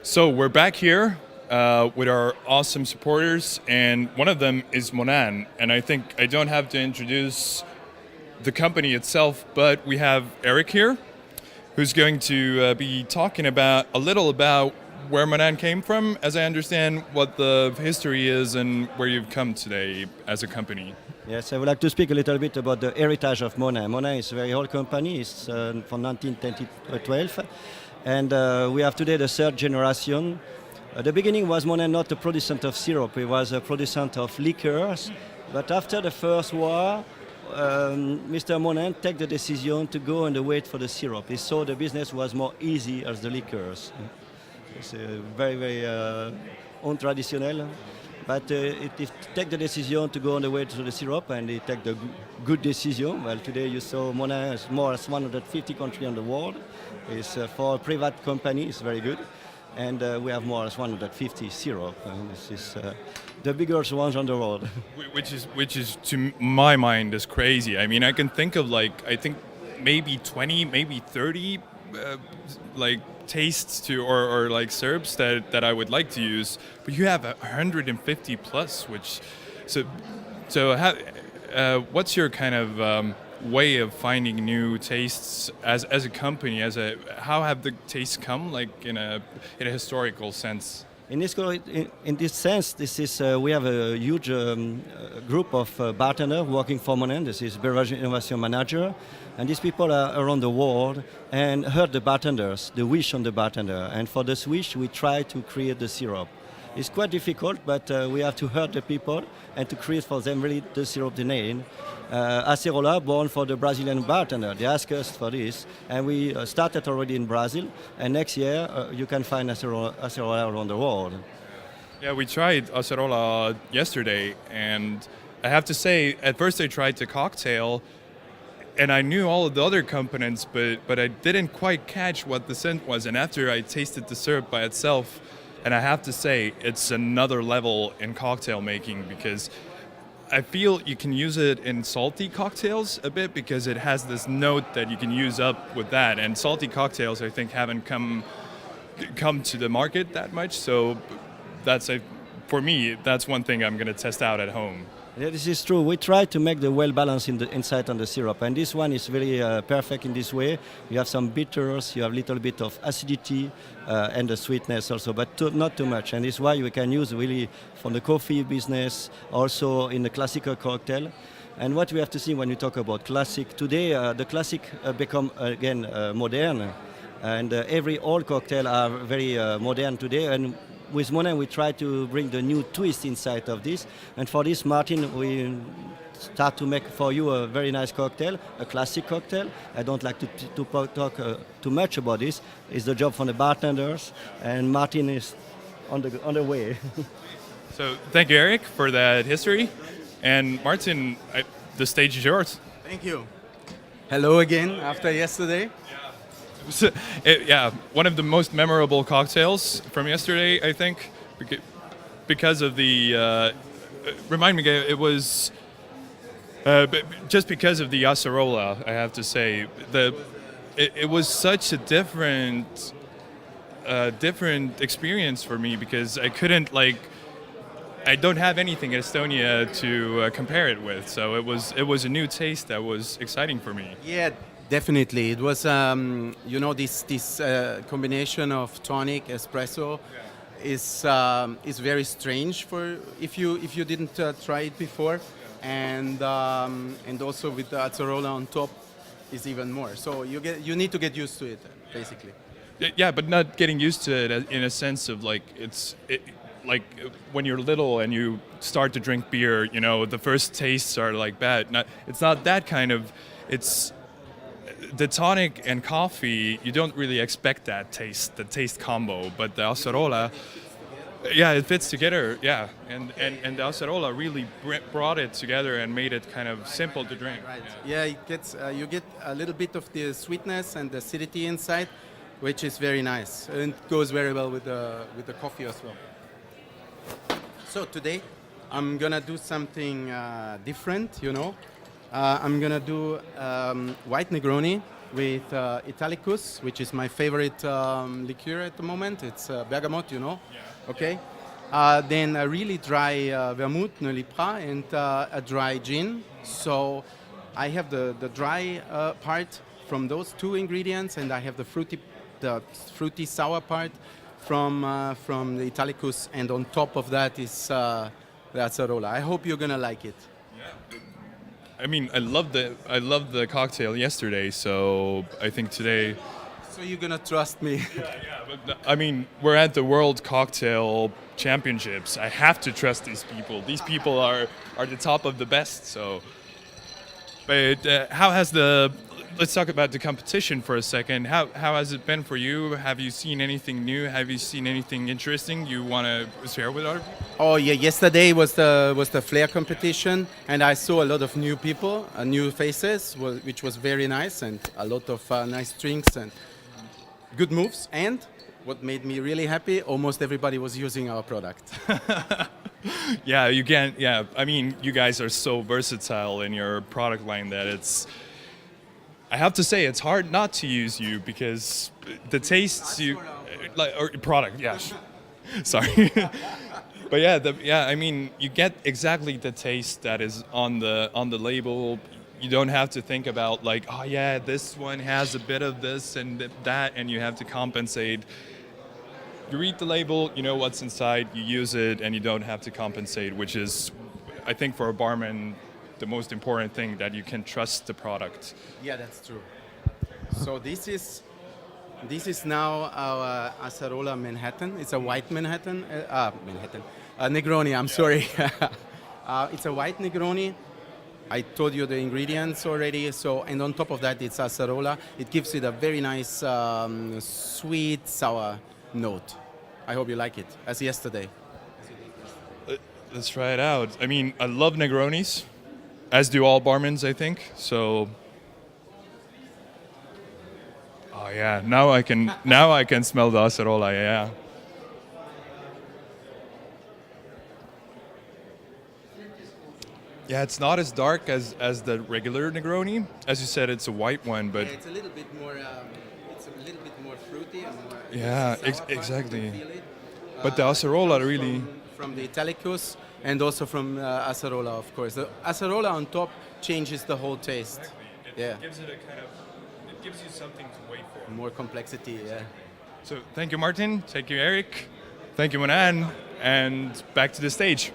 So we're back here with our awesome supporters, and one of them is Monin. And I think I don't have to introduce the company itself, but we have Eric here, who's going to be talking about a little about where Monin came from, as I understand what the history is and where you've come today as a company. Yes, I would like to speak a little bit about the heritage of Monin. Monin is a very old company. It's from 1912. And we have today the third generation. The beginning was Monin not a producent of syrup, it was a producent of liquors. But after the First War, Mr. Monin took the decision to go and wait for the syrup. He saw the business was more easy as the liquors. It's very, very untraditional. But he take the decision to go on the way to the syrup, and he take the good decision. Well, today you saw Monin is more than 150 countries in the world. It's for a private company, it's very good. And we have more than 150 syrup. This is the biggest ones on the world. Which is to my mind is crazy. I mean, I can think of I think maybe 20, maybe 30 tastes to or like syrups that I would like to use, but you have 150 plus, which so how, what's your kind of way of finding new tastes as a company, how have the tastes come in a historical sense? In this sense, this is we have a huge group of bartenders working for Monin. This is Beverage Innovation Manager, and these people are around the world and heard the bartenders, the wish on the bartender, and for this wish we try to create the syrup. It's quite difficult, but we have to hear the people and to create for them really the syrup they need. Acerola, born for the Brazilian bartender, they asked us for this, and we started already in Brazil, and next year you can find Acerola around the world. Yeah, we tried acerola yesterday, and I have to say, at first I tried the cocktail, and I knew all of the other components, but I didn't quite catch what the scent was, and after I tasted the syrup by itself, and I have to say, it's another level in cocktail making, because I feel you can use it in salty cocktails a bit, because it has this note that you can use up with that. And salty cocktails, I think, haven't come to the market that much. So for me, that's one thing I'm going to test out at home. Yeah, this is true. We try to make the well balance in the inside on the syrup, and this one is very perfect in this way. You have some bitters, you have a little bit of acidity, and the sweetness also, but not too much. And this is why we can use really from the coffee business, also in the classical cocktail. And what we have to see when we talk about classic today, the classic become again modern, and every old cocktail are very modern today. And with Monin, we try to bring the new twist inside of this. And for this, Martin, we start to make for you a very nice cocktail, a classic cocktail. I don't like to talk too much about this. It's the job for the bartenders, and Martin is on the way. So thank you, Eric, for that history. And Martin, the stage is yours. Thank you. Hello again after yesterday. So, one of the most memorable cocktails from yesterday, I think, because of the. Remind me, it was just because of the acerola. I have to say, it was such a different experience for me, because I couldn't I don't have anything in Estonia to compare it with. So it was a new taste that was exciting for me. Yeah. Definitely, it was this combination of tonic espresso is very strange for if you didn't try it before, and also with the acerola on top is even more. So you need to get used to it basically. Yeah, but not getting used to it in a sense of when you're little and you start to drink beer, the first tastes are bad. It's not that kind of. It's the tonic and coffee, you don't really expect the taste combo, but the acerola, it fits together, and the acerola really brought it together and made it kind of simple to drink. Right. Yeah, it gets you get a little bit of the sweetness and the acidity inside, which is very nice, and it goes very well with the coffee as well. So today, I'm gonna do something different, I'm gonna do white Negroni with Italicus, which is my favorite liqueur at the moment. It's bergamot, you know. Yeah. Okay. Then a really dry vermouth, Neulipra, and a dry gin. So I have the dry part from those two ingredients, and I have the fruity sour part from the Italicus, and on top of that is the Acerola. I hope you're gonna like it. I mean, I loved the cocktail yesterday, so I think today. So you're gonna trust me? Yeah, but I mean, we're at the World Cocktail Championships. I have to trust these people. These people are the top of the best. So, but how has the? Let's talk about the competition for a second. How has it been for you? Have you seen anything new? Have you seen anything interesting you want to share with other people? Oh yeah, yesterday was the flair competition, and I saw a lot of new people, new faces, which was very nice, and a lot of nice drinks and good moves. And what made me really happy, almost everybody was using our product. Yeah, you can. Yeah, I mean, you guys are so versatile in your product line that it's. I have to say, it's hard not to use you because the tastes you like or product. Yeah, sorry. But yeah, I mean, you get exactly the taste that is on the label. You don't have to think about like, oh yeah, this one has a bit of this and that, and you have to compensate. You read the label, you know what's inside, you use it, and you don't have to compensate, which is, I think, for a barman, the most important thing, that you can trust the product. Yeah, that's true. So this is now our Acerola Manhattan. It's a white Manhattan. Negroni. I'm sorry. It's a white Negroni. I told you the ingredients already. So, and on top of that, it's Acerola. It gives it a very nice sweet sour note. I hope you like it, as yesterday. Let's try it out. I mean, I love Negronis, as do all barmans, I think. So, oh yeah, now I can smell the Acerola. Yeah. Yeah, it's not as dark as the regular Negroni. As you said, it's a white one, but Yeah, it's a little bit more. It's a little bit more fruity and more. yeah, sour part, exactly. you feel it. But the It Acerola comes really. from the Italicus and also from Acerola, of course. The Acerola on top changes the whole taste. Yeah, gives it a kind of. It gives you something to wait for. more complexity. Yeah. So thank you, Martin. Thank you, Eric. Thank you, Monin. And back to the stage.